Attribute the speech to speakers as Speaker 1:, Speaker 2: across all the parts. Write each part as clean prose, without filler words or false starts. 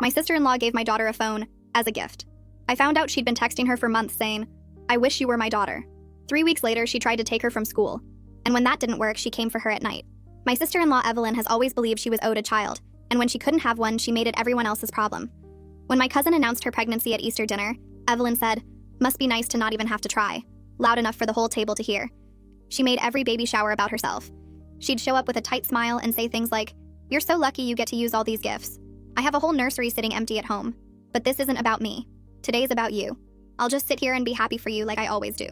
Speaker 1: My sister-in-law gave my daughter a phone as a gift. I found out she'd been texting her for months saying, "I wish you were my daughter." 3 weeks later, she tried to take her from school. And when that didn't work, she came for her at night. My sister-in-law Evelyn has always believed she was owed a child, and when she couldn't have one, she made it everyone else's problem. When my cousin announced her pregnancy at Easter dinner, Evelyn said, "Must be nice to not even have to try," loud enough for the whole table to hear. She made every baby shower about herself. She'd show up with a tight smile and say things like, "You're so lucky you get to use all these gifts. I have a whole nursery sitting empty at home. But this isn't about me. Today's about you. I'll just sit here and be happy for you like I always do."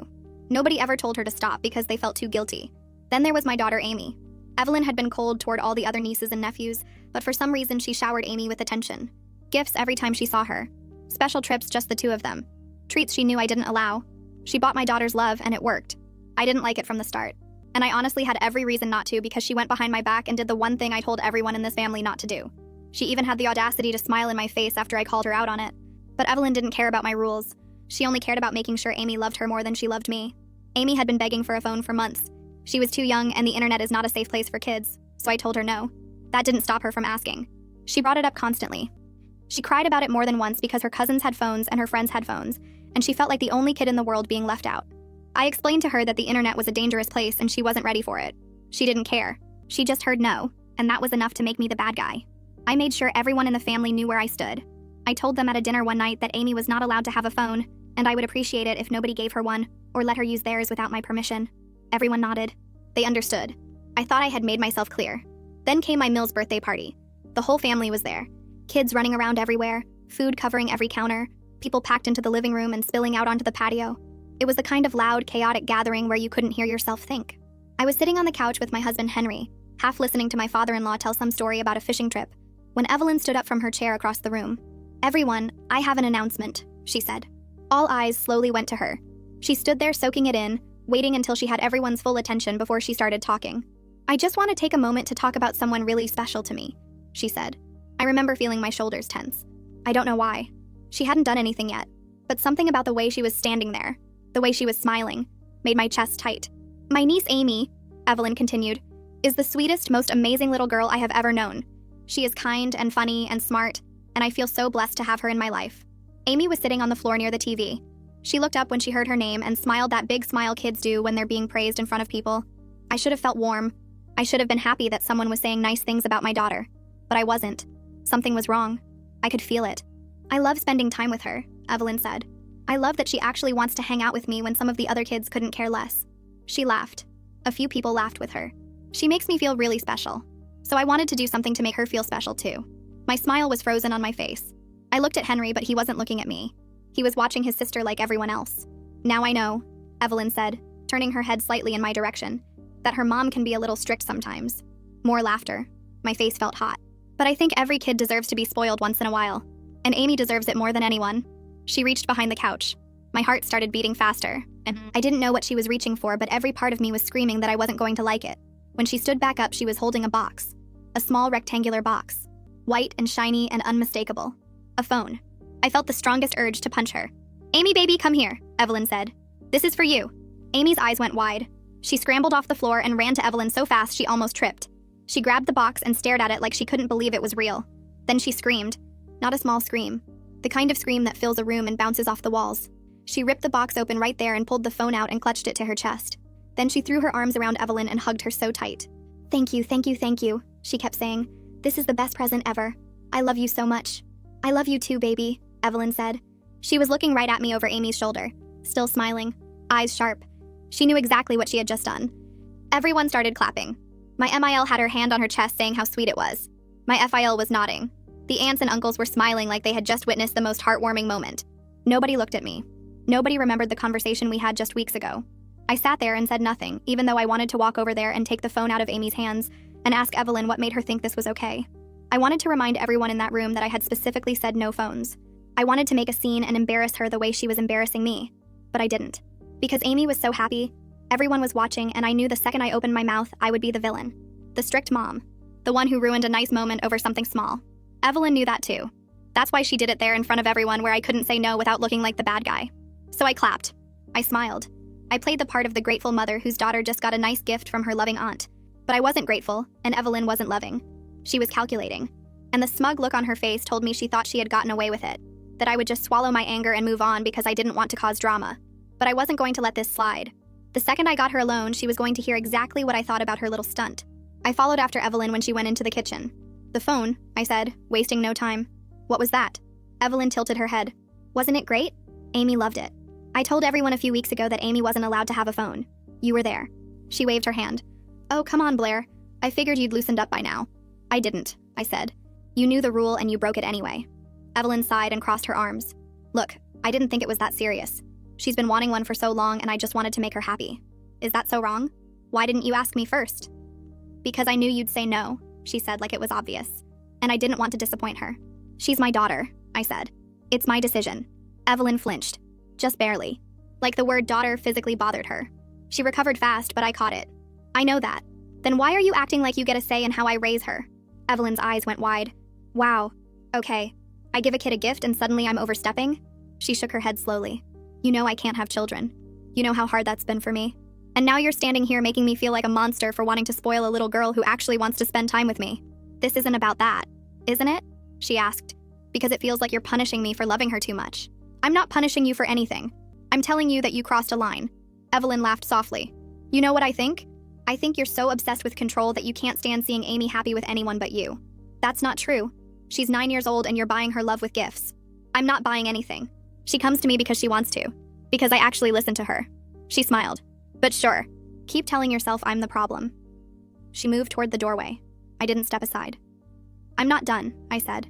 Speaker 1: Nobody ever told her to stop because they felt too guilty. Then there was my daughter Amy. Evelyn had been cold toward all the other nieces and nephews, but for some reason she showered Amy with attention. Gifts every time she saw her. Special trips, just the two of them. Treats she knew I didn't allow. She bought my daughter's love, and it worked. I didn't like it from the start. And I honestly had every reason not to, because she went behind my back and did the one thing I told everyone in this family not to do. She even had the audacity to smile in my face after I called her out on it. But Evelyn didn't care about my rules. She only cared about making sure Amy loved her more than she loved me. Amy had been begging for a phone for months. She was too young, and the internet is not a safe place for kids, so I told her no. That didn't stop her from asking. She brought it up constantly. She cried about it more than once because her cousins had phones and her friends had phones, and she felt like the only kid in the world being left out. I explained to her that the internet was a dangerous place and she wasn't ready for it. She didn't care. She just heard no, and that was enough to make me the bad guy. I made sure everyone in the family knew where I stood. I told them at a dinner one night that Amy was not allowed to have a phone, and I would appreciate it if nobody gave her one or let her use theirs without my permission. Everyone nodded. They understood. I thought I had made myself clear. Then came my Mill's birthday party. The whole family was there. Kids running around everywhere, food covering every counter, people packed into the living room and spilling out onto the patio. It was the kind of loud, chaotic gathering where you couldn't hear yourself think. I was sitting on the couch with my husband Henry, half listening to my father-in-law tell some story about a fishing trip, when Evelyn stood up from her chair across the room. "Everyone, I have an announcement," she said. All eyes slowly went to her. She stood there soaking it in, waiting until she had everyone's full attention before she started talking. "I just want to take a moment to talk about someone really special to me," she said. I remember feeling my shoulders tense. I don't know why. She hadn't done anything yet, but something about the way she was standing there, the way she was smiling, made my chest tight. "My niece Amy," Evelyn continued, "is the sweetest, most amazing little girl I have ever known. She is kind and funny and smart, and I feel so blessed to have her in my life." Amy was sitting on the floor near the TV. She looked up when she heard her name and smiled that big smile kids do when they're being praised in front of people. I should have felt warm. I should have been happy that someone was saying nice things about my daughter. But I wasn't. Something was wrong. I could feel it. "I love spending time with her," Evelyn said. "I love that she actually wants to hang out with me when some of the other kids couldn't care less." She laughed. A few people laughed with her. "She makes me feel really special." So I wanted to do something to make her feel special too. My smile was frozen on my face. I looked at Henry, but he wasn't looking at me. He was watching his sister like everyone else. "Now I know," Evelyn said, turning her head slightly in my direction, "that her mom can be a little strict sometimes." More laughter. My face felt hot. "But I think every kid deserves to be spoiled once in a while. And Amy deserves it more than anyone." She reached behind the couch. My heart started beating faster, and I didn't know what she was reaching for, but every part of me was screaming that I wasn't going to like it. When she stood back up, she was holding a box. A small rectangular box. White and shiny and unmistakable. A phone. I felt the strongest urge to punch her. "Amy baby, come here," Evelyn said. "This is for you." Amy's eyes went wide. She scrambled off the floor and ran to Evelyn so fast she almost tripped. She grabbed the box and stared at it like she couldn't believe it was real. Then she screamed. Not a small scream. The kind of scream that fills a room and bounces off the walls. She ripped the box open right there and pulled the phone out and clutched it to her chest. Then she threw her arms around Evelyn and hugged her so tight. "Thank you, thank you, thank you," she kept saying. "This is the best present ever. I love you so much." "I love you too, baby," Evelyn said. She was looking right at me over Amy's shoulder, still smiling, eyes sharp. She knew exactly what she had just done. Everyone started clapping. My MIL had her hand on her chest saying how sweet it was. My FIL was nodding. The aunts and uncles were smiling like they had just witnessed the most heartwarming moment. Nobody looked at me. Nobody remembered the conversation we had just weeks ago. I sat there and said nothing, even though I wanted to walk over there and take the phone out of Amy's hands and ask Evelyn what made her think this was okay. I wanted to remind everyone in that room that I had specifically said no phones. I wanted to make a scene and embarrass her the way she was embarrassing me. But I didn't. Because Amy was so happy, everyone was watching, and I knew the second I opened my mouth, I would be the villain. The strict mom. The one who ruined a nice moment over something small. Evelyn knew that too. That's why she did it there in front of everyone where I couldn't say no without looking like the bad guy. So I clapped. I smiled. I played the part of the grateful mother whose daughter just got a nice gift from her loving aunt. But I wasn't grateful, and Evelyn wasn't loving. She was calculating. And the smug look on her face told me she thought she had gotten away with it, that I would just swallow my anger and move on because I didn't want to cause drama. But I wasn't going to let this slide. The second I got her alone, she was going to hear exactly what I thought about her little stunt. I followed after Evelyn when she went into the kitchen. "The phone," I said, wasting no time. "What was that?" Evelyn tilted her head. "Wasn't it great? Amy loved it. I told everyone a few weeks ago that Amy wasn't allowed to have a phone. You were there." She waved her hand. "Oh, come on, Blair. I figured you'd loosened up by now." "I didn't," I said. "You knew the rule and you broke it anyway." Evelyn sighed and crossed her arms. "Look, I didn't think it was that serious. She's been wanting one for so long and I just wanted to make her happy. Is that so wrong? Why didn't you ask me first?" "Because I knew you'd say no," she said like it was obvious. "And I didn't want to disappoint her." "She's my daughter," I said. "It's my decision." Evelyn flinched. Just barely. Like the word daughter physically bothered her. She recovered fast, but I caught it. "I know that. Then why are you acting like you get a say in how I raise her?" Evelyn's eyes went wide. "Wow. Okay. I give a kid a gift and suddenly I'm overstepping?" She shook her head slowly. "You know I can't have children. You know how hard that's been for me. And now you're standing here making me feel like a monster for wanting to spoil a little girl who actually wants to spend time with me. This isn't about that, isn't it?" she asked. "Because it feels like you're punishing me for loving her too much." "I'm not punishing you for anything. I'm telling you that you crossed a line." Evelyn laughed softly. "You know what I think? I think you're so obsessed with control that you can't stand seeing Amy happy with anyone but you. That's not true. She's 9 years old and you're buying her love with gifts. I'm not buying anything. She comes to me because she wants to. Because I actually listen to her." She smiled. "But sure. Keep telling yourself I'm the problem." She moved toward the doorway. I didn't step aside. "I'm not done," I said.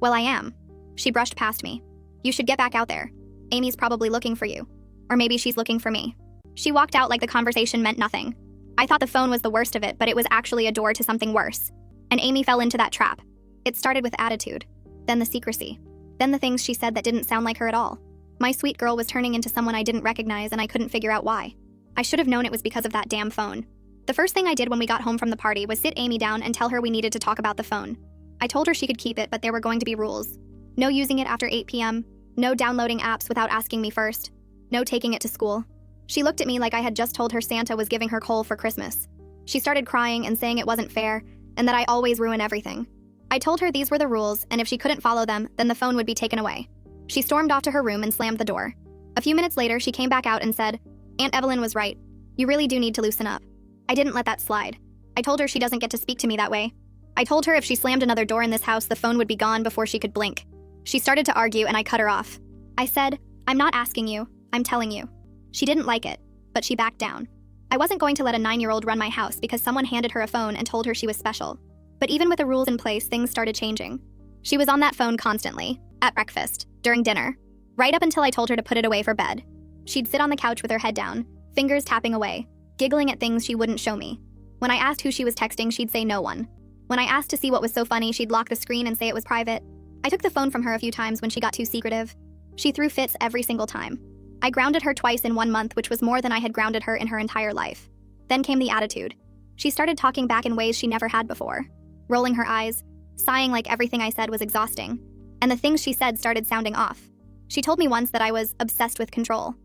Speaker 1: "Well, I am." She brushed past me. "You should get back out there. Amy's probably looking for you. Or maybe she's looking for me." She walked out like the conversation meant nothing. I thought the phone was the worst of it, but it was actually a door to something worse. And Amy fell into that trap. It started with attitude, then the secrecy, then the things she said that didn't sound like her at all. My sweet girl was turning into someone I didn't recognize and I couldn't figure out why. I should have known it was because of that damn phone. The first thing I did when we got home from the party was sit Amy down and tell her we needed to talk about the phone. I told her she could keep it, but there were going to be rules. No using it after 8 p.m., no downloading apps without asking me first, no taking it to school. She looked at me like I had just told her Santa was giving her coal for Christmas. She started crying and saying it wasn't fair, and that I always ruin everything. I told her these were the rules, and if she couldn't follow them, then the phone would be taken away. She stormed off to her room and slammed the door. A few minutes later, she came back out and said, "Aunt Evelyn was right. You really do need to loosen up." I didn't let that slide. I told her she doesn't get to speak to me that way. I told her if she slammed another door in this house, the phone would be gone before she could blink. She started to argue and I cut her off. I said, "I'm not asking you, I'm telling you." She didn't like it, but she backed down. I wasn't going to let a 9-year-old run my house because someone handed her a phone and told her she was special. But even with the rules in place, things started changing. She was on that phone constantly, at breakfast, during dinner, right up until I told her to put it away for bed. She'd sit on the couch with her head down, fingers tapping away, giggling at things she wouldn't show me. When I asked who she was texting, she'd say no one. When I asked to see what was so funny, she'd lock the screen and say it was private. I took the phone from her a few times when she got too secretive. She threw fits every single time. I grounded her twice in 1 month, which was more than I had grounded her in her entire life. Then came the attitude. She started talking back in ways she never had before, rolling her eyes, sighing like everything I said was exhausting, and the things she said started sounding off. She told me once that I was obsessed with control.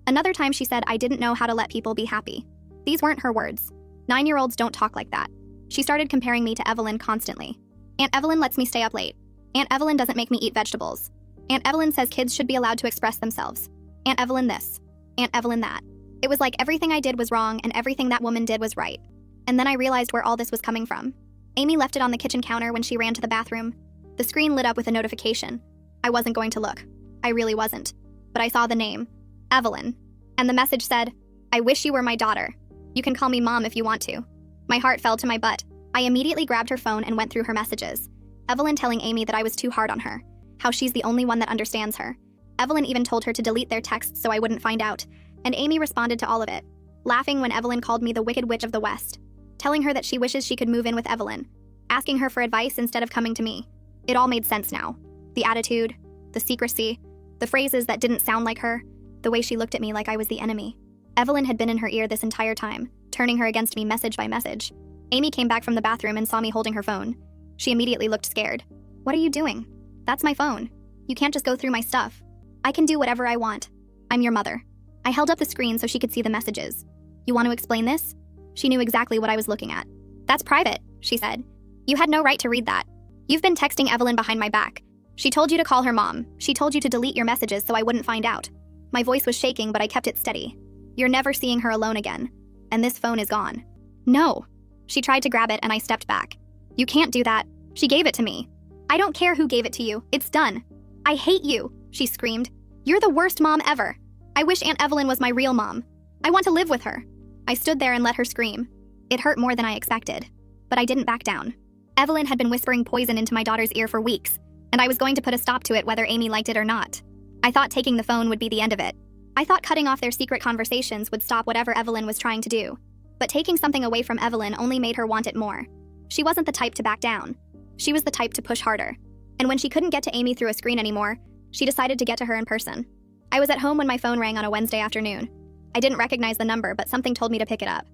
Speaker 1: Another time she said I didn't know how to let people be happy. These weren't her words. 9-year-olds don't talk like that. She started comparing me to Evelyn constantly. "Aunt Evelyn lets me stay up late. Aunt Evelyn doesn't make me eat vegetables. Aunt Evelyn says kids should be allowed to express themselves. Aunt Evelyn this. Aunt Evelyn that." It was like everything I did was wrong and everything that woman did was right. And then I realized where all this was coming from. Amy left it on the kitchen counter when she ran to the bathroom. The screen lit up with a notification. I wasn't going to look. I really wasn't. But I saw the name, Evelyn. And the message said, "I wish you were my daughter. You can call me Mom if you want to." My heart fell to my butt. I immediately grabbed her phone and went through her messages. Evelyn telling Amy that I was too hard on her, how she's the only one that understands her. Evelyn even told her to delete their texts so I wouldn't find out, and Amy responded to all of it, laughing when Evelyn called me the Wicked Witch of the West, telling her that she wishes she could move in with Evelyn, asking her for advice instead of coming to me. It all made sense now. The attitude, the secrecy, the phrases that didn't sound like her, the way she looked at me like I was the enemy. Evelyn had been in her ear this entire time, turning her against me message by message. Amy came back from the bathroom and saw me holding her phone. She immediately looked scared. "What are you doing? That's my phone. You can't just go through my stuff. I can do whatever I want. I'm your mother." I held up the screen so she could see the messages. "You want to explain this?" She knew exactly what I was looking at. "That's private," she said. "You had no right to read that." You've been texting Evelyn behind my back. She told you to call her mom. She told you to delete your messages so I wouldn't find out. My voice was shaking, but I kept it steady. You're never seeing her alone again. And this phone is gone. No. She tried to grab it and I stepped back. You can't do that. She gave it to me. I don't care who gave it to you. It's done. I hate you, she screamed. You're the worst mom ever. I wish Aunt Evelyn was my real mom. I want to live with her. I stood there and let her scream. It hurt more than I expected. But I didn't back down. Evelyn had been whispering poison into my daughter's ear for weeks, and I was going to put a stop to it whether Amy liked it or not. I thought taking the phone would be the end of it. I thought cutting off their secret conversations would stop whatever Evelyn was trying to do. But taking something away from Evelyn only made her want it more. She wasn't the type to back down. She was the type to push harder. And when she couldn't get to Amy through a screen anymore, she decided to get to her in person. I was at home when my phone rang on a Wednesday afternoon. I didn't recognize the number, but something told me to pick it up.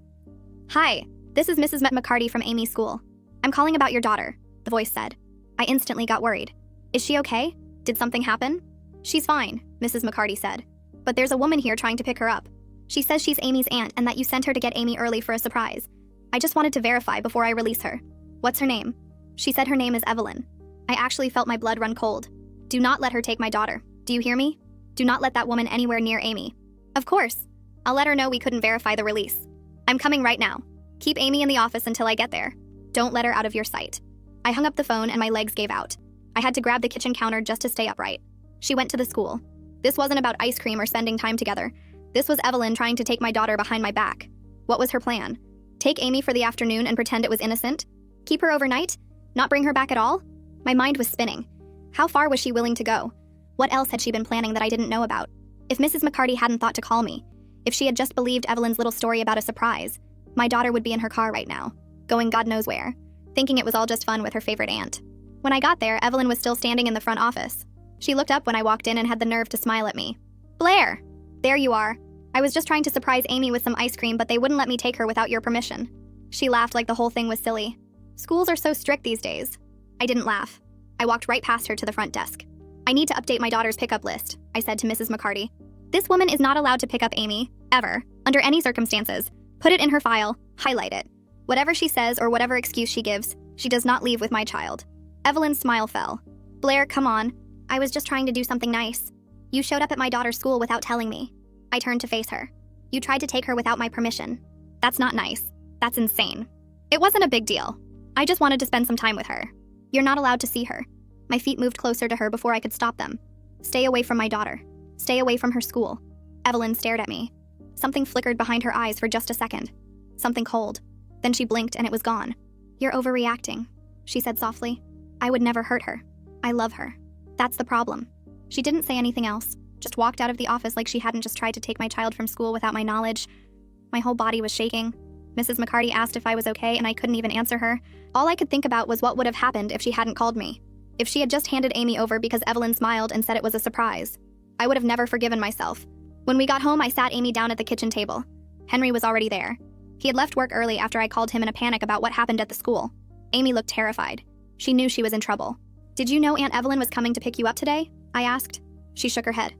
Speaker 1: Hi, this is Mrs. McCarty from Amy's school. I'm calling about your daughter, the voice said. I instantly got worried. Is she okay? Did something happen? She's fine, Mrs. McCarty said. But there's a woman here trying to pick her up. She says she's Amy's aunt and that you sent her to get Amy early for a surprise. I just wanted to verify before I release her. What's her name? She said her name is Evelyn. I actually felt my blood run cold. Do not let her take my daughter. Do you hear me? Do not let that woman anywhere near Amy. Of course. I'll let her know we couldn't verify the release. I'm coming right now. Keep Amy in the office until I get there. Don't let her out of your sight. I hung up the phone and my legs gave out. I had to grab the kitchen counter just to stay upright. She went to the school. This wasn't about ice cream or spending time together. This was Evelyn trying to take my daughter behind my back. What was her plan? Take Amy for the afternoon and pretend it was innocent? Keep her overnight? Not bring her back at all? My mind was spinning. How far was she willing to go? What else had she been planning that I didn't know about? If Mrs. McCarty hadn't thought to call me, if she had just believed Evelyn's little story about a surprise, my daughter would be in her car right now, going God knows where, thinking it was all just fun with her favorite aunt. When I got there, Evelyn was still standing in the front office. She looked up when I walked in and had the nerve to smile at me. Blair! There you are. I was just trying to surprise Amy with some ice cream, but they wouldn't let me take her without your permission. She laughed like the whole thing was silly. Schools are so strict these days. I didn't laugh. I walked right past her to the front desk. I need to update my daughter's pickup list, I said to Mrs. McCarty. This woman is not allowed to pick up Amy, ever, under any circumstances. Put it in her file, highlight it. Whatever she says or whatever excuse she gives, she does not leave with my child. Evelyn's smile fell. Blair, come on. I was just trying to do something nice. You showed up at my daughter's school without telling me. I turned to face her. You tried to take her without my permission. That's not nice. That's insane. It wasn't a big deal. I just wanted to spend some time with her. You're not allowed to see her. My feet moved closer to her before I could stop them. Stay away from my daughter. Stay away from her school. Evelyn stared at me. Something flickered behind her eyes for just a second. Something cold. Then she blinked and it was gone. You're overreacting, she said softly. I would never hurt her. I love her. That's the problem. She didn't say anything else, just walked out of the office like she hadn't just tried to take my child from school without my knowledge. My whole body was shaking. Mrs. McCarty asked if I was okay and I couldn't even answer her. All I could think about was what would have happened if she hadn't called me. If she had just handed Amy over because Evelyn smiled and said it was a surprise. I would have never forgiven myself. When we got home, I sat Amy down at the kitchen table. Henry was already there. He had left work early after I called him in a panic about what happened at the school. Amy looked terrified. She knew she was in trouble. Did you know Aunt Evelyn was coming to pick you up today? I asked. She shook her head.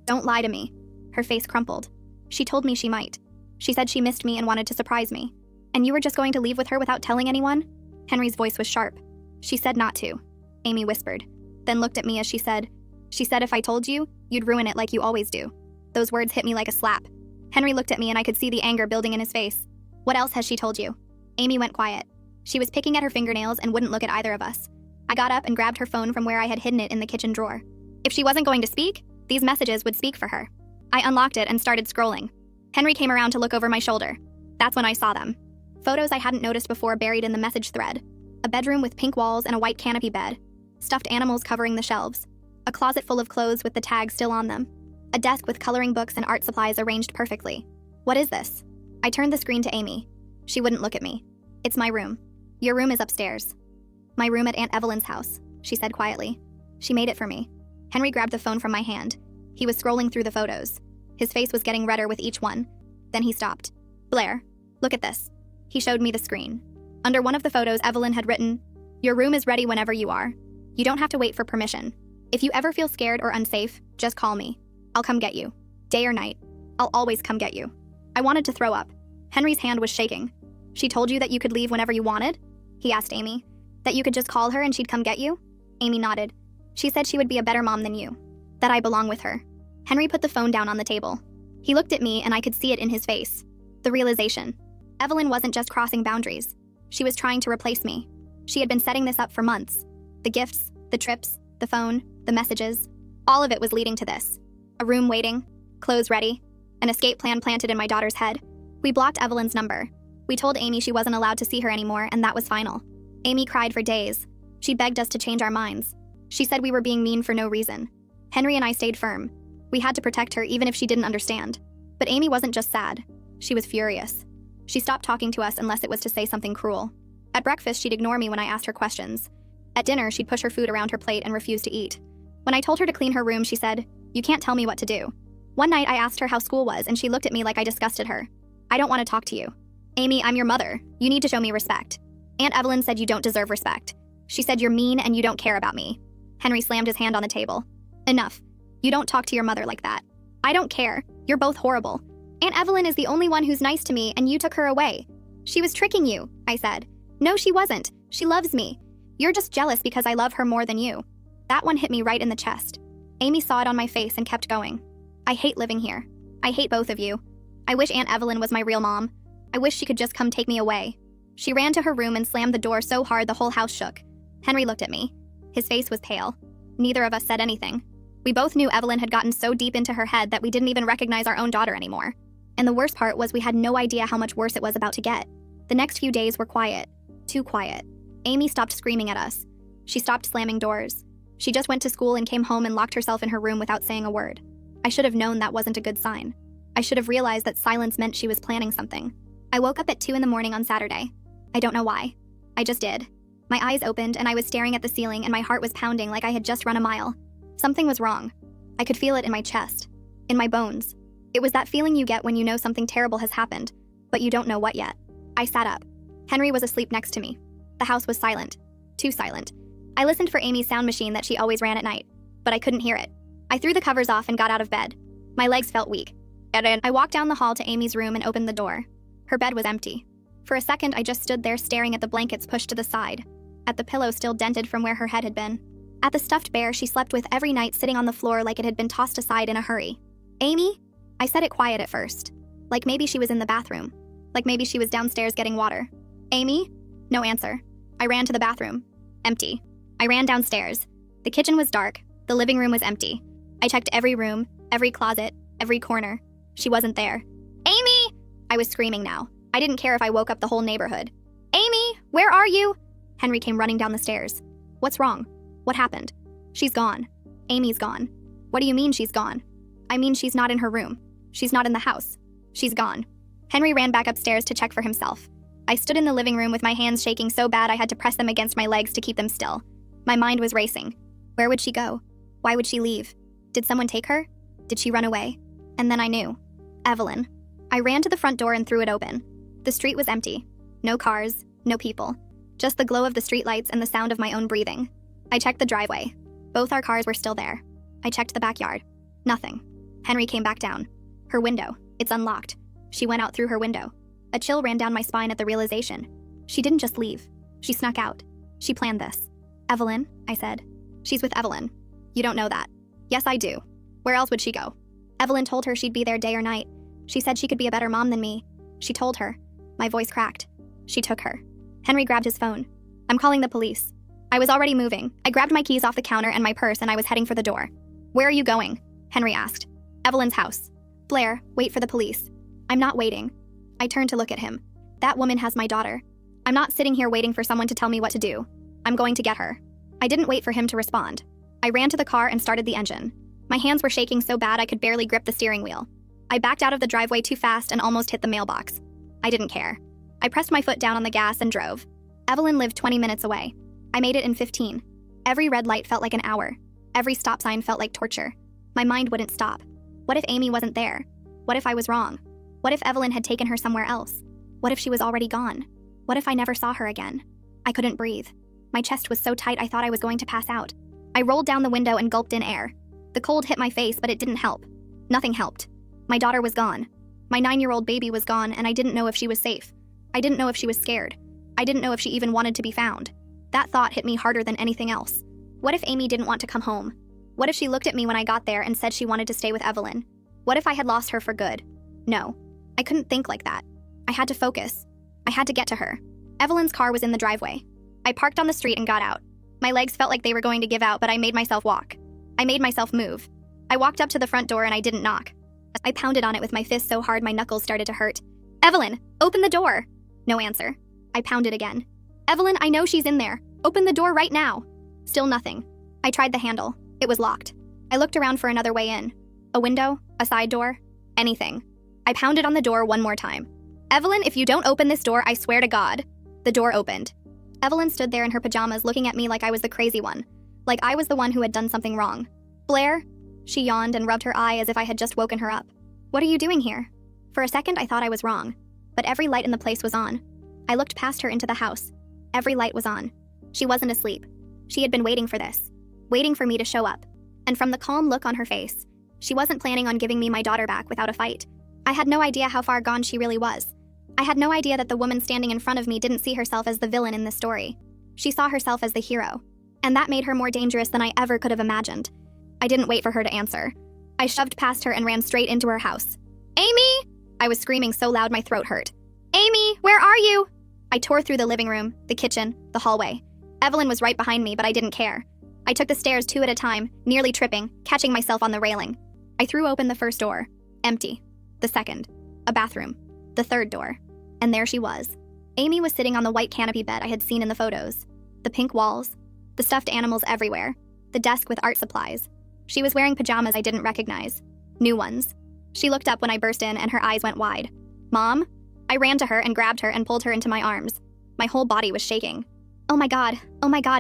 Speaker 1: Don't lie to me. Her face crumpled. She told me she might. She said she missed me and wanted to surprise me. And you were just going to leave with her without telling anyone? Henry's voice was sharp. She said not to. Amy whispered, then looked at me as she said if I told you, you'd ruin it like you always do. Those words hit me like a slap. Henry looked at me and I could see the anger building in his face. What else has she told you? Amy went quiet. She was picking at her fingernails and wouldn't look at either of us. I got up and grabbed her phone from where I had hidden it in the kitchen drawer. If she wasn't going to speak, these messages would speak for her. I unlocked it and started scrolling. Henry came around to look over my shoulder. That's when I saw them. Photos I hadn't noticed before buried in the message thread. A bedroom with pink walls and a white canopy bed. Stuffed animals covering the shelves. A closet full of clothes with the tags still on them. A desk with coloring books and art supplies arranged perfectly. What is this? I turned the screen to Amy. She wouldn't look at me. It's my room. Your room is upstairs. My room at Aunt Evelyn's house, she said quietly. She made it for me. Henry grabbed the phone from my hand. He was scrolling through the photos. His face was getting redder with each one. Then he stopped. Blair, look at this. He showed me the screen. Under one of the photos, Evelyn had written, "Your room is ready whenever you are. You don't have to wait for permission. If you ever feel scared or unsafe, just call me. I'll come get you. Day or night. I'll always come get you." I wanted to throw up. Henry's hand was shaking. She told you that you could leave whenever you wanted? He asked Amy. That you could just call her and she'd come get you? Amy nodded. She said she would be a better mom than you. That I belong with her. Henry put the phone down on the table. He looked at me and I could see it in his face. The realization. Evelyn wasn't just crossing boundaries. She was trying to replace me. She had been setting this up for months. The gifts, the trips, the phone, the messages. All of it was leading to this. A room waiting, clothes ready, an escape plan planted in my daughter's head. We blocked Evelyn's number. We told Amy she wasn't allowed to see her anymore, and that was final. Amy cried for days. She begged us to change our minds. She said we were being mean for no reason. Henry and I stayed firm. We had to protect her even if she didn't understand. But Amy wasn't just sad. She was furious. She stopped talking to us unless it was to say something cruel. At breakfast, she'd ignore me when I asked her questions. At dinner, she'd push her food around her plate and refuse to eat. When I told her to clean her room, she said, "You can't tell me what to do." One night, I asked her how school was, and she looked at me like I disgusted her. "I don't want to talk to you." "Amy, I'm your mother. You need to show me respect." Aunt Evelyn said you don't deserve respect. She said you're mean and you don't care about me. Henry slammed his hand on the table. "Enough. You don't talk to your mother like that." "I don't care. You're both horrible. Aunt Evelyn is the only one who's nice to me, and you took her away." "She was tricking you," I said. "No, she wasn't. She loves me. You're just jealous because I love her more than you." That one hit me right in the chest. Amy saw it on my face and kept going. "I hate living here. I hate both of you. I wish Aunt Evelyn was my real mom. I wish she could just come take me away." She ran to her room and slammed the door so hard the whole house shook. Henry looked at me. His face was pale. Neither of us said anything. We both knew Evelyn had gotten so deep into her head that we didn't even recognize our own daughter anymore. And the worst part was we had no idea how much worse it was about to get. The next few days were quiet. Too quiet. Amy stopped screaming at us. She stopped slamming doors. She just went to school and came home and locked herself in her room without saying a word. I should have known that wasn't a good sign. I should have realized that silence meant she was planning something. I woke up at 2 a.m. on Saturday. I don't know why. I just did. My eyes opened and I was staring at the ceiling and my heart was pounding like I had just run a mile. Something was wrong. I could feel it in my chest, in my bones. It was that feeling you get when you know something terrible has happened, but you don't know what yet. I sat up. Henry was asleep next to me. The house was silent. Too silent. I listened for Amy's sound machine that she always ran at night, but I couldn't hear it. I threw the covers off and got out of bed. My legs felt weak. I walked down the hall to Amy's room and opened the door. Her bed was empty. For a second, I just stood there staring at the blankets pushed to the side, at the pillow still dented from where her head had been, at the stuffed bear she slept with every night sitting on the floor like it had been tossed aside in a hurry. "Amy?" I said it quiet at first, like maybe she was in the bathroom, like maybe she was downstairs getting water. "Amy?" No answer. I ran to the bathroom. Empty. I ran downstairs. The kitchen was dark. The living room was empty. I checked every room, every closet, every corner. She wasn't there. "Amy!" I was screaming now. I didn't care if I woke up the whole neighborhood. "Amy, where are you?" Henry came running down the stairs. "What's wrong? What happened?" "She's gone. Amy's gone." "What do you mean she's gone?" "I mean she's not in her room. She's not in the house. She's gone." Henry ran back upstairs to check for himself. I stood in the living room with my hands shaking so bad I had to press them against my legs to keep them still. My mind was racing. Where would she go? Why would she leave? Did someone take her? Did she run away? And then I knew. Evelyn. I ran to the front door and threw it open. The street was empty. No cars, no people. Just the glow of the streetlights and the sound of my own breathing. I checked the driveway. Both our cars were still there. I checked the backyard. Nothing. Henry came back down. Her window. It's unlocked. She went out through her window. A chill ran down my spine at the realization. She didn't just leave. She snuck out. She planned this. "Evelyn," I said. "She's with Evelyn." "You don't know that." "Yes, I do. Where else would she go?" Evelyn told her she'd be there day or night. She said she could be a better mom than me. She told her. My voice cracked. She took her. Henry grabbed his phone. "I'm calling the police." I was already moving. I grabbed my keys off the counter and my purse and I was heading for the door. "Where are you going?" Henry asked. "Evelyn's house." "Blair, wait for the police." "I'm not waiting." I turned to look at him. "That woman has my daughter. I'm not sitting here waiting for someone to tell me what to do. I'm going to get her." I didn't wait for him to respond. I ran to the car and started the engine. My hands were shaking so bad I could barely grip the steering wheel. I backed out of the driveway too fast and almost hit the mailbox. I didn't care. I pressed my foot down on the gas and drove. Evelyn lived 20 minutes away. I made it in 15. Every red light felt like an hour. Every stop sign felt like torture. My mind wouldn't stop. What if Amy wasn't there? What if I was wrong? What if Evelyn had taken her somewhere else? What if she was already gone? What if I never saw her again? I couldn't breathe. My chest was so tight I thought I was going to pass out. I rolled down the window and gulped in air. The cold hit my face, but it didn't help. Nothing helped. My daughter was gone. My 9-year-old baby was gone, and I didn't know if she was safe. I didn't know if she was scared. I didn't know if she even wanted to be found. That thought hit me harder than anything else. What if Amy didn't want to come home? What if she looked at me when I got there and said she wanted to stay with Evelyn? What if I had lost her for good? No, I couldn't think like that. I had to focus. I had to get to her. Evelyn's car was in the driveway. I parked on the street and got out. My legs felt like they were going to give out, but I made myself walk. I made myself move. I walked up to the front door and I didn't knock. I pounded on it with my fist so hard my knuckles started to hurt. Evelyn, open the door. No answer. I pounded again. Evelyn, I know she's in there. Open the door right now. Still nothing. I tried the handle. It was locked. I looked around for another way in. A window? A side door? Anything. I pounded on the door one more time. Evelyn, if you don't open this door, I swear to God. The door opened. Evelyn stood there in her pajamas looking at me like I was the crazy one. Like I was the one who had done something wrong. Blair? She yawned and rubbed her eye as if I had just woken her up. What are you doing here? For a second I thought I was wrong. But every light in the place was on. I looked past her into the house. Every light was on. She wasn't asleep. She had been waiting for this. Waiting for me to show up. And from the calm look on her face, she wasn't planning on giving me my daughter back without a fight. I had no idea how far gone she really was. I had no idea that the woman standing in front of me didn't see herself as the villain in this story. She saw herself as the hero. And that made her more dangerous than I ever could have imagined. I didn't wait for her to answer. I shoved past her and ran straight into her house. Amy! I was screaming so loud my throat hurt. Amy, where are you? I tore through the living room, the kitchen, the hallway. Evelyn was right behind me, but I didn't care. I took the stairs 2 at a time, nearly tripping, catching myself on the railing. I threw open the first door. Empty. The second. A bathroom. The third door. And there she was. Amy was sitting on the white canopy bed I had seen in the photos. The pink walls. The stuffed animals everywhere. The desk with art supplies. She was wearing pajamas I didn't recognize. New ones. She looked up when I burst in and her eyes went wide. Mom? I ran to her and grabbed her and pulled her into my arms. My whole body was shaking. Oh my God,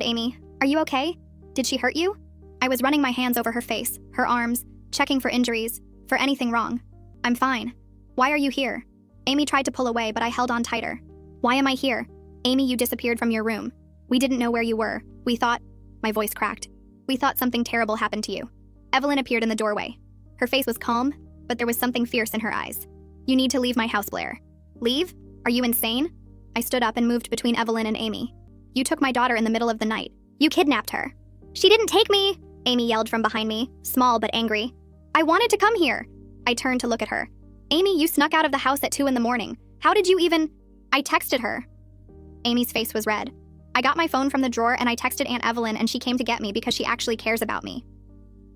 Speaker 1: Amy. Are you okay? Did she hurt you? I was running my hands over her face, her arms, checking for injuries, for anything wrong. I'm fine. Why are you here? Amy tried to pull away, but I held on tighter. Why am I here? Amy, you disappeared from your room. We didn't know where you were. We thought... My voice cracked. We thought something terrible happened to you. Evelyn appeared in the doorway. Her face was calm, but there was something fierce in her eyes. You need to leave my house, Blair. Leave? Are you insane? I stood up and moved between Evelyn and Amy. You took my daughter in the middle of the night. You kidnapped her. She didn't take me, Amy yelled from behind me, small but angry. I wanted to come here. I turned to look at her. Amy, you snuck out of the house at 2 in the morning. How did you even... I texted her. Amy's face was red. I got my phone from the drawer and I texted Aunt Evelyn and she came to get me because she actually cares about me.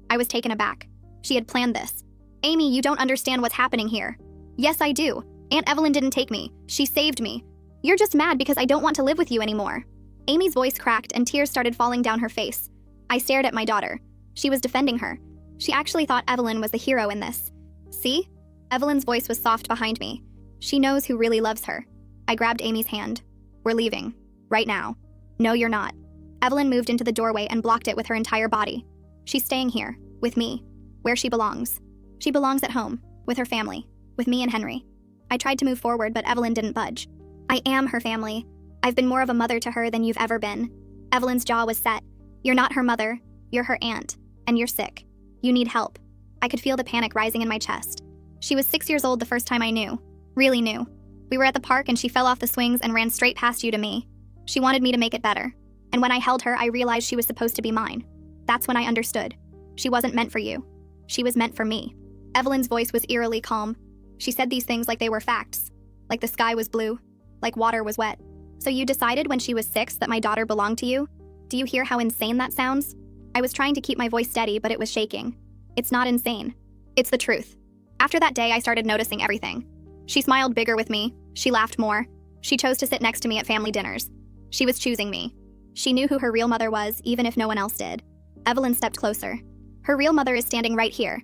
Speaker 1: I was taken aback. She had planned this. Amy, you don't understand what's happening here. Yes, I do. Aunt Evelyn didn't take me. She saved me. You're just mad because I don't want to live with you anymore. Amy's voice cracked and tears started falling down her face. I stared at my daughter. She was defending her. She actually thought Evelyn was the hero in this. See? Evelyn's voice was soft behind me. She knows who really loves her. I grabbed Amy's hand. We're leaving. Right now. No, you're not. Evelyn moved into the doorway and blocked it with her entire body. She's staying here, with me, where she belongs. She belongs at home, with her family, with me and Henry. I tried to move forward, but Evelyn didn't budge. I am her family. I've been more of a mother to her than you've ever been. Evelyn's jaw was set. You're not her mother. You're her aunt. And you're sick. You need help. I could feel the panic rising in my chest. She was 6 years old the first time I knew. Really knew. We were at the park and she fell off the swings and ran straight past you to me. She wanted me to make it better. And when I held her, I realized she was supposed to be mine. That's when I understood. She wasn't meant for you. She was meant for me. Evelyn's voice was eerily calm. She said these things like they were facts. Like the sky was blue. Like water was wet. So you decided when she was 6 that my daughter belonged to you? Do you hear how insane that sounds? I was trying to keep my voice steady, but it was shaking. It's not insane. It's the truth. After that day, I started noticing everything. She smiled bigger with me. She laughed more. She chose to sit next to me at family dinners. She was choosing me. She knew who her real mother was, even if no one else did. Evelyn stepped closer. Her real mother is standing right here.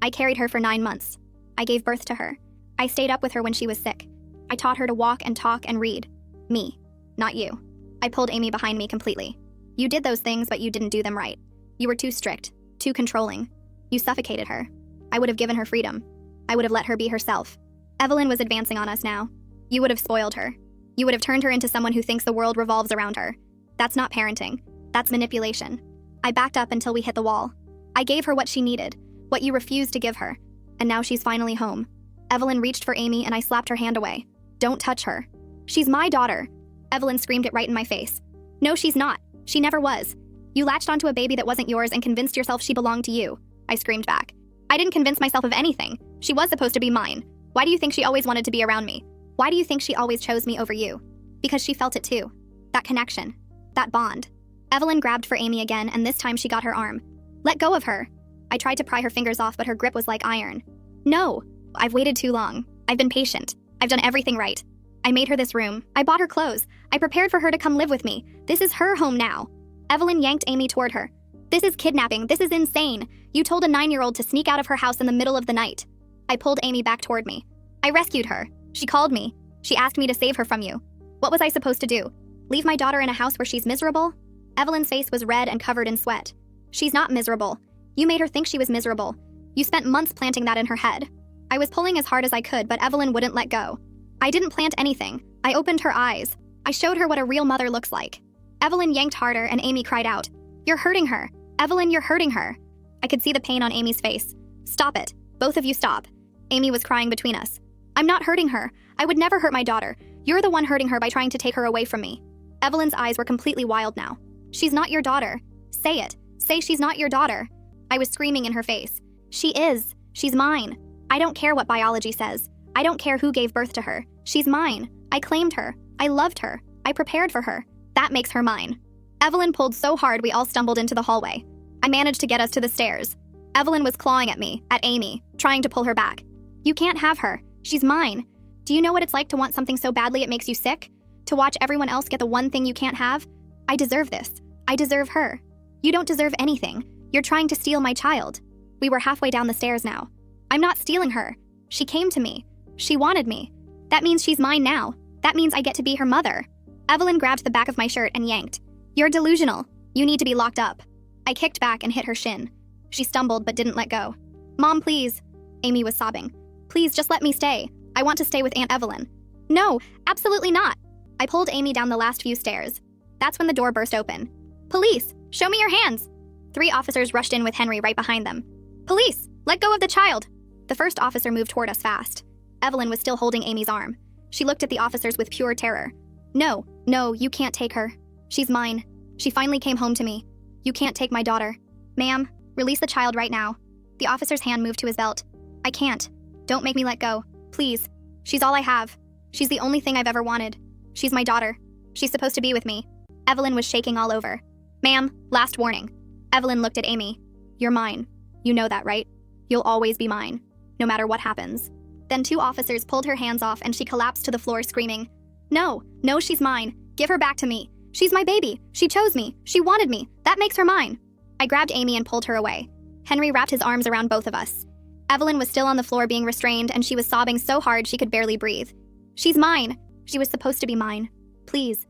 Speaker 1: I carried her for 9 months. I gave birth to her. I stayed up with her when she was sick. I taught her to walk and talk and read. Me, not you. I pulled Amy behind me completely. You did those things, but you didn't do them right. You were too strict, too controlling. You suffocated her. I would have given her freedom. I would have let her be herself. Evelyn was advancing on us now. You would have spoiled her. You would have turned her into someone who thinks the world revolves around her. That's not parenting. That's manipulation. I backed up until we hit the wall. I gave her what she needed, what you refused to give her. And now she's finally home. Evelyn reached for Amy and I slapped her hand away. Don't touch her. She's my daughter. Evelyn screamed it right in my face. No, she's not. She never was. You latched onto a baby that wasn't yours and convinced yourself she belonged to you, I screamed back. I didn't convince myself of anything. She was supposed to be mine. Why do you think she always wanted to be around me? Why do you think she always chose me over you? Because she felt it too. That connection. That bond. Evelyn grabbed for Amy again, and this time she got her arm. Let go of her. I tried to pry her fingers off, but her grip was like iron. No. I've waited too long. I've been patient. I've done everything right. I made her this room. I bought her clothes. I prepared for her to come live with me. This is her home now. Evelyn yanked Amy toward her. This is kidnapping. This is insane. You told a 9-year-old to sneak out of her house in the middle of the night. I pulled Amy back toward me. I rescued her. She called me. She asked me to save her from you. What was I supposed to do? Leave my daughter in a house where she's miserable? Evelyn's face was red and covered in sweat. She's not miserable. You made her think she was miserable. You spent months planting that in her head. I was pulling as hard as I could, but Evelyn wouldn't let go. I didn't plant anything. I opened her eyes. I showed her what a real mother looks like. Evelyn yanked harder, and Amy cried out, "You're hurting her. Evelyn, you're hurting her." I could see the pain on Amy's face. Stop it. Both of you stop. Amy was crying between us. I'm not hurting her. I would never hurt my daughter. You're the one hurting her by trying to take her away from me. Evelyn's eyes were completely wild now. She's not your daughter. Say it. Say she's not your daughter. I was screaming in her face. She is. She's mine. I don't care what biology says. I don't care who gave birth to her. She's mine. I claimed her. I loved her. I prepared for her. That makes her mine. Evelyn pulled so hard we all stumbled into the hallway. I managed to get us to the stairs. Evelyn was clawing at me, at Amy, trying to pull her back. You can't have her. She's mine. Do you know what it's like to want something so badly it makes you sick? To watch everyone else get the one thing you can't have? I deserve this. I deserve her. You don't deserve anything. You're trying to steal my child. We were halfway down the stairs now. I'm not stealing her. She came to me. She wanted me. That means she's mine now. That means I get to be her mother. Evelyn grabbed the back of my shirt and yanked. You're delusional. You need to be locked up. I kicked back and hit her shin. She stumbled but didn't let go. Mom, please. Amy was sobbing. Please, just let me stay. I want to stay with Aunt Evelyn. No, absolutely not. I pulled Amy down the last few stairs. That's when the door burst open. Police, show me your hands. 3 officers rushed in with Henry right behind them. Police, let go of the child. The first officer moved toward us fast. Evelyn was still holding Amy's arm. She looked at the officers with pure terror. No, you can't take her. She's mine. She finally came home to me. You can't take my daughter. Ma'am, release the child right now. The officer's hand moved to his belt. I can't. Don't make me let go. Please. She's all I have. She's the only thing I've ever wanted. She's my daughter. She's supposed to be with me. Evelyn was shaking all over. Ma'am, last warning. Evelyn looked at Amy. You're mine. You know that, right? You'll always be mine, no matter what happens. Then 2 officers pulled her hands off and she collapsed to the floor screaming, No, she's mine. Give her back to me. She's my baby. She chose me. She wanted me. That makes her mine. I grabbed Amy and pulled her away. Henry wrapped his arms around both of us. Evelyn was still on the floor being restrained and she was sobbing so hard she could barely breathe. She's mine. She was supposed to be mine. Please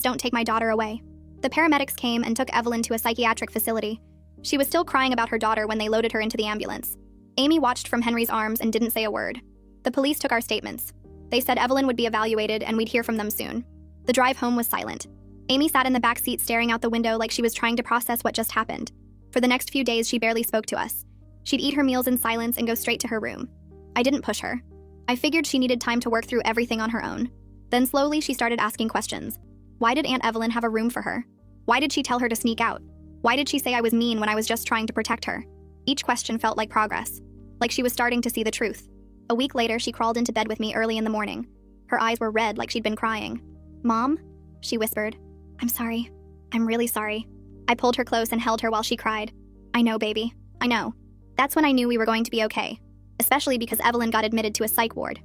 Speaker 1: don't take my daughter away. The paramedics came and took Evelyn to a psychiatric facility. She was still crying about her daughter when they loaded her into the ambulance. Amy watched from Henry's arms and didn't say a word. The police took our statements. They said Evelyn would be evaluated and we'd hear from them soon. The drive home was silent. Amy sat in the back seat staring out the window like she was trying to process what just happened. For the next few days, she barely spoke to us. She'd eat her meals in silence and go straight to her room. I didn't push her. I figured she needed time to work through everything on her own. Then slowly she started asking questions. Why did Aunt Evelyn have a room for her? Why did she tell her to sneak out? Why did she say I was mean when I was just trying to protect her? Each question felt like progress, like she was starting to see the truth. A week later, she crawled into bed with me early in the morning. Her eyes were red like she'd been crying. Mom? She whispered. I'm sorry. I'm really sorry. I pulled her close and held her while she cried. I know, baby. I know. That's when I knew we were going to be okay, especially because Evelyn got admitted to a psych ward.